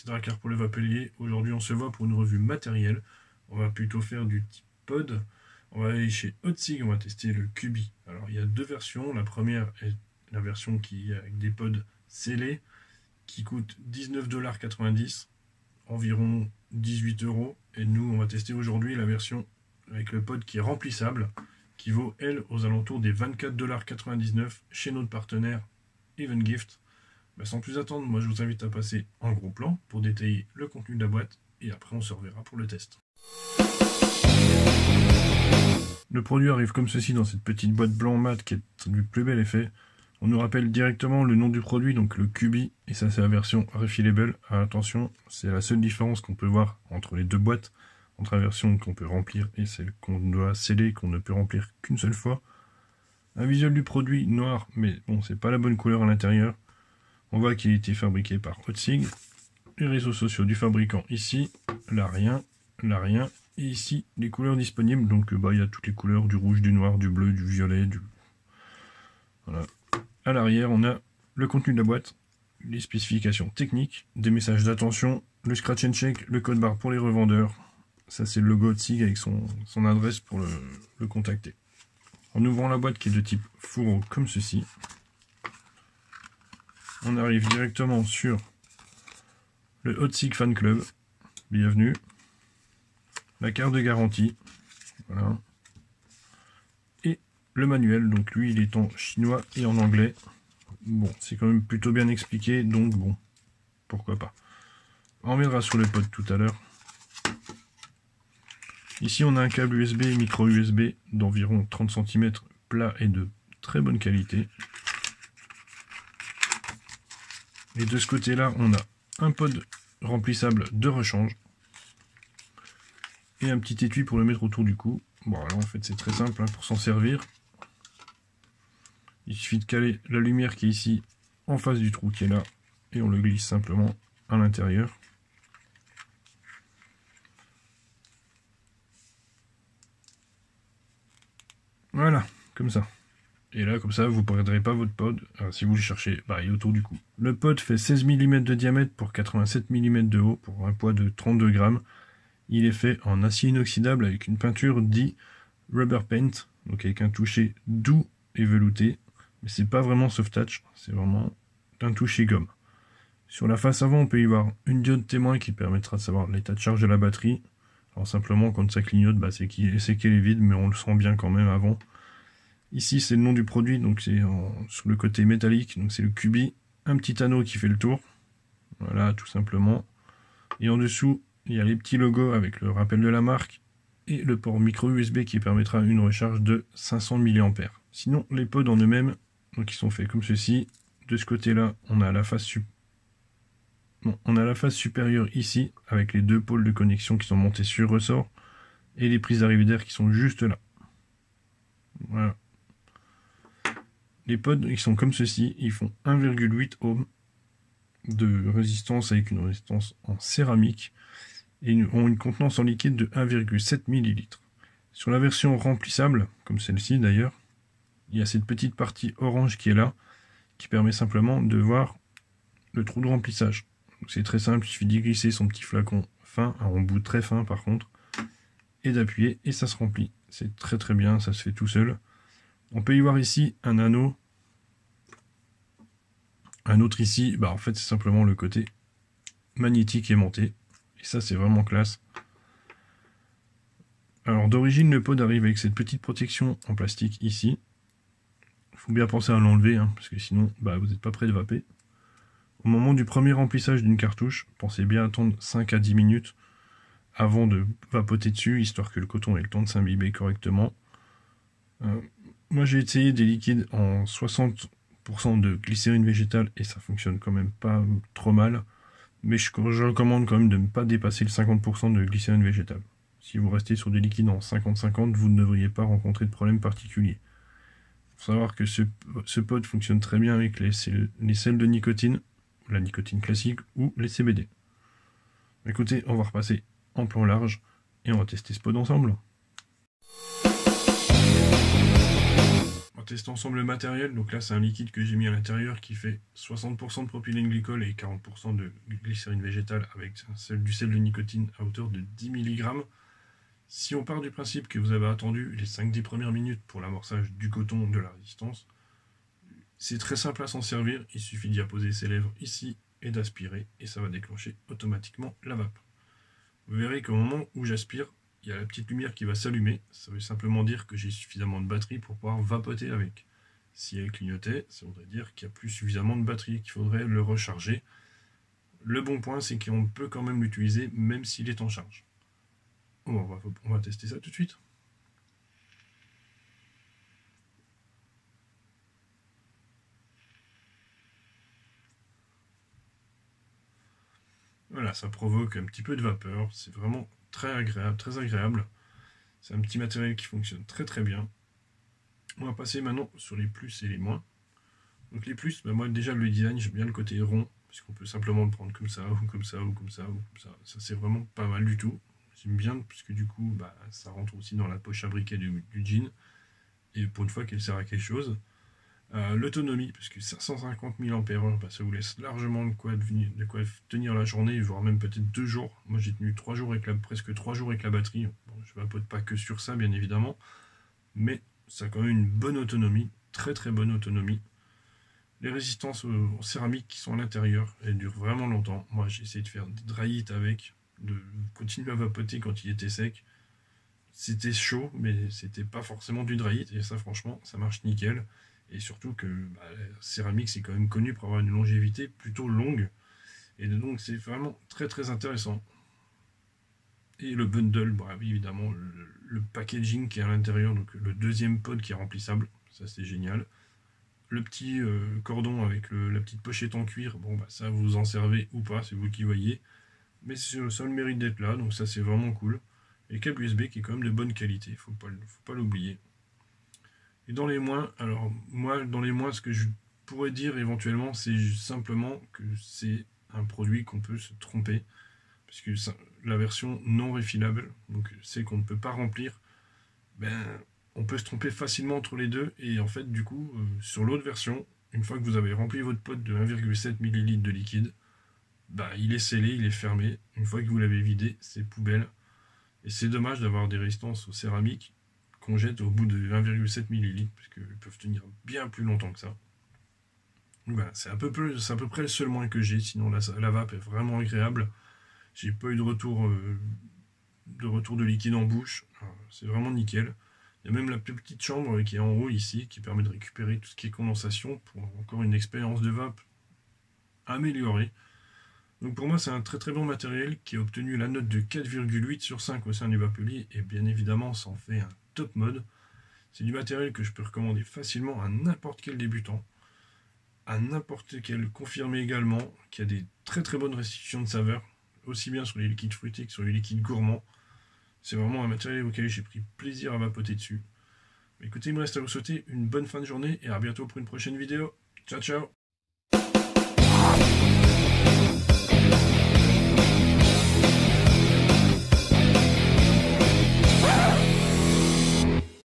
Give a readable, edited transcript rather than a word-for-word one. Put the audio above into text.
c'est Drakkar pour le Vapelier. Aujourd'hui, on se voit pour une revue matérielle. On va plutôt faire du type pod. On va aller chez Hotzig, on va tester le Cubi. Alors, il y a deux versions. La première est la version qui est avec des pods scellés, qui coûte 19,90 $, environ 18 €. Et nous, on va tester aujourd'hui la version avec le pod qui est remplissable, qui vaut, elle, aux alentours des 24,99 $ chez notre partenaire Evengift. Sans plus attendre, moi je vous invite à passer en gros plan pour détailler le contenu de la boîte et après on se reverra pour le test. Le produit arrive comme ceci dans cette petite boîte blanc mat qui est du plus bel effet. On nous rappelle directement le nom du produit, donc le Cubi, et ça c'est la version refillable. Attention, c'est la seule différence qu'on peut voir entre les deux boîtes, entre la version qu'on peut remplir et celle qu'on doit sceller, qu'on ne peut remplir qu'une seule fois. Un visuel du produit noir, mais bon, c'est pas la bonne couleur à l'intérieur. On voit qu'il a été fabriqué par Hotzig. Les réseaux sociaux du fabricant ici, là rien, et ici les couleurs disponibles. Donc il y a toutes les couleurs, du rouge, du noir, du bleu, du violet, voilà. À l'arrière, on a le contenu de la boîte, les spécifications techniques, des messages d'attention, le scratch and check, le code barre pour les revendeurs. Ça c'est le logo Hotzig avec son adresse pour le contacter. En ouvrant la boîte qui est de type fourreau comme ceci, on arrive directement sur le Hotzig Fan Club, bienvenue, la carte de garantie, voilà, et le manuel, donc lui il est en chinois et en anglais. Bon, c'est quand même plutôt bien expliqué, donc bon, pourquoi pas. On reviendra sur le pod tout à l'heure. Ici on a un câble USB, micro USB d'environ 30 cm plat et de très bonne qualité. Et de ce côté-là, on a un pod remplissable de rechange et un petit étui pour le mettre autour du cou. Bon, alors en fait, c'est très simple pour s'en servir. Il suffit de caler la lumière qui est ici en face du trou qui est là et on le glisse simplement à l'intérieur. Voilà, comme ça. Et là, comme ça, vous ne perdrez pas votre pod. Si vous le cherchez, il est autour du cou. Le pod fait 16 mm de diamètre pour 87 mm de haut, pour un poids de 32 grammes. Il est fait en acier inoxydable avec une peinture dit rubber paint, donc avec un toucher doux et velouté. Mais c'est pas vraiment soft touch, c'est vraiment un toucher gomme. Sur la face avant, on peut y voir une diode témoin qui permettra de savoir l'état de charge de la batterie. Alors simplement, quand ça clignote, c'est qu'elle est vide, mais on le sent bien quand même avant. Ici, c'est le nom du produit, donc c'est sur le côté métallique, donc c'est le Cubi. Un petit anneau qui fait le tour, voilà, tout simplement. Et en dessous, il y a les petits logos avec le rappel de la marque et le port micro USB qui permettra une recharge de 500 mAh. Sinon, les pods en eux-mêmes, donc ils sont faits comme ceci. De ce côté-là, on a la face supérieure ici, avec les deux pôles de connexion qui sont montés sur ressort, et les prises d'arrivée d'air qui sont juste là. Voilà. Les pods, ils sont comme ceci, ils font 1,8 ohm de résistance avec une résistance en céramique et ont une contenance en liquide de 1,7 ml. Sur la version remplissable, comme celle-ci d'ailleurs, il y a cette petite partie orange qui est là, qui permet simplement de voir le trou de remplissage. C'est très simple, il suffit d'y glisser son petit flacon fin, un bout très fin par contre, et d'appuyer et ça se remplit. C'est très très bien, ça se fait tout seul. On peut y voir ici un anneau. Un autre ici, en fait c'est simplement le côté magnétique aimanté. Et ça c'est vraiment classe. Alors d'origine le pod arrive avec cette petite protection en plastique ici. Il faut bien penser à l'enlever, parce que sinon vous n'êtes pas prêt de vaper. Au moment du premier remplissage d'une cartouche, pensez bien attendre 5 à 10 minutes avant de vapoter dessus, histoire que le coton ait le temps de s'imbiber correctement. Moi j'ai essayé des liquides en 60% de glycérine végétale et ça fonctionne quand même pas trop mal. Mais je recommande quand même de ne pas dépasser le 50% de glycérine végétale. Si vous restez sur des liquides en 50-50, vous ne devriez pas rencontrer de problème particulier. Il faut savoir que ce pod fonctionne très bien avec les sels de nicotine, la nicotine classique ou les CBD. Écoutez, on va repasser en plan large et on va tester ce pod ensemble. tester ensemble le matériel. Donc là, c'est un liquide que j'ai mis à l'intérieur qui fait 60% de propylène glycol et 40% de glycérine végétale avec du sel de nicotine à hauteur de 10 mg. Si on part du principe que vous avez attendu les 5-10 premières minutes pour l'amorçage du coton de la résistance, c'est très simple à s'en servir. Il suffit d'y apposer ses lèvres ici et d'aspirer et ça va déclencher automatiquement la vape. Vous verrez qu'au moment où j'aspire, il y a la petite lumière qui va s'allumer. Ça veut simplement dire que j'ai suffisamment de batterie pour pouvoir vapoter avec. Si elle clignotait, ça voudrait dire qu'il n'y a plus suffisamment de batterie, qu'il faudrait le recharger. Le bon point, c'est qu'on peut quand même l'utiliser même s'il est en charge. On va tester ça tout de suite. Voilà, ça provoque un petit peu de vapeur. C'est vraiment très agréable, très agréable. C'est un petit matériel qui fonctionne très très bien. On va passer maintenant sur les plus et les moins. Donc les plus, moi déjà le design, j'aime bien le côté rond, puisqu'on peut simplement le prendre comme ça, ou comme ça, ou comme ça, ou comme ça. Ça c'est vraiment pas mal du tout. J'aime bien, puisque du coup, ça rentre aussi dans la poche à briquet du jean, et pour une fois qu'elle sert à quelque chose. L'autonomie, parce que 550 mAh, ça vous laisse largement de quoi tenir la journée, voire même peut-être 2 jours. Moi j'ai tenu 3 jours avec presque 3 jours avec la batterie. Bon, je ne vapote pas que sur ça, bien évidemment, mais ça a quand même une bonne autonomie, très très bonne autonomie. Les résistances en céramique qui sont à l'intérieur, elles durent vraiment longtemps. Moi j'ai essayé de faire des dry heat avec, de continuer à vapoter quand il était sec. C'était chaud, mais c'était pas forcément du dry heat, et ça franchement, ça marche nickel. Et surtout que la céramique, c'est quand même connu pour avoir une longévité plutôt longue. Et donc, c'est vraiment très très intéressant. Et le bundle, évidemment, le packaging qui est à l'intérieur, donc le deuxième pod qui est remplissable, ça c'est génial. Le petit cordon avec la petite pochette en cuir, ça vous en servez ou pas, c'est vous qui voyez. Mais ça a le mérite d'être là, donc ça c'est vraiment cool. Et câble USB qui est quand même de bonne qualité, faut pas l'oublier. Et dans les moins, alors moi dans les moins, ce que je pourrais dire éventuellement, c'est simplement que c'est un produit qu'on peut se tromper, parce que la version non refillable, donc c'est qu'on ne peut pas remplir, on peut se tromper facilement entre les deux, et en fait du coup, sur l'autre version, une fois que vous avez rempli votre pot de 1,7 ml de liquide, il est scellé, il est fermé. Une fois que vous l'avez vidé, c'est poubelle. Et c'est dommage d'avoir des résistances aux céramiques qu'on jette au bout de 1,7 ml, parce qu'ils peuvent tenir bien plus longtemps que ça. Donc voilà, c'est à peu près le seul moins que j'ai, sinon la vape est vraiment agréable. J'ai pas eu de retour de liquide en bouche, c'est vraiment nickel. Il y a même la petite chambre qui est en haut ici, qui permet de récupérer tout ce qui est condensation, pour encore une expérience de vape améliorée. Donc pour moi, c'est un très très bon matériel qui a obtenu la note de 4,8 sur 5 au sein du Vapely, et bien évidemment, ça en fait un top mode. C'est du matériel que je peux recommander facilement à n'importe quel débutant, à n'importe quel confirmé également, qui a des très très bonnes restitutions de saveur, aussi bien sur les liquides fruités que sur les liquides gourmands. C'est vraiment un matériel auquel j'ai pris plaisir à vapoter dessus. Écoutez, il me reste à vous souhaiter une bonne fin de journée et à bientôt pour une prochaine vidéo. Ciao ciao!